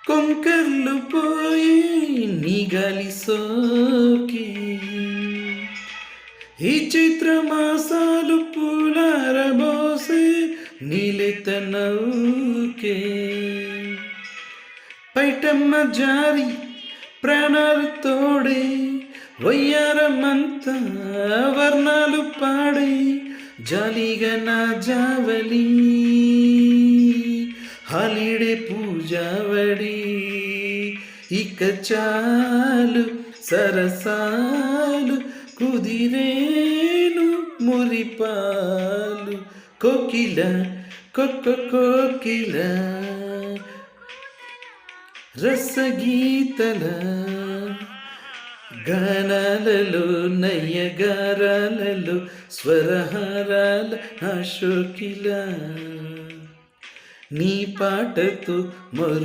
కొంకర్లు పోయి నీ గాలి సోకి ఈ చిత్రమాసాలు పూలారబోసే నీలెత నౌకే పైటమ్మ జారి ప్రాణాలు తోడే వయ్యారమంతా వర్ణాలు పాడే జాలిగా నా జావలి హాలిడే పూజావడి ఇక చాలు సరసాలు కుదిరేను మురిపాలు కోకిల కోకిల రసగీతల గానాలలో నయ్యగారాలలో స్వరహారాల అశోకిల నీ పాటతో మరు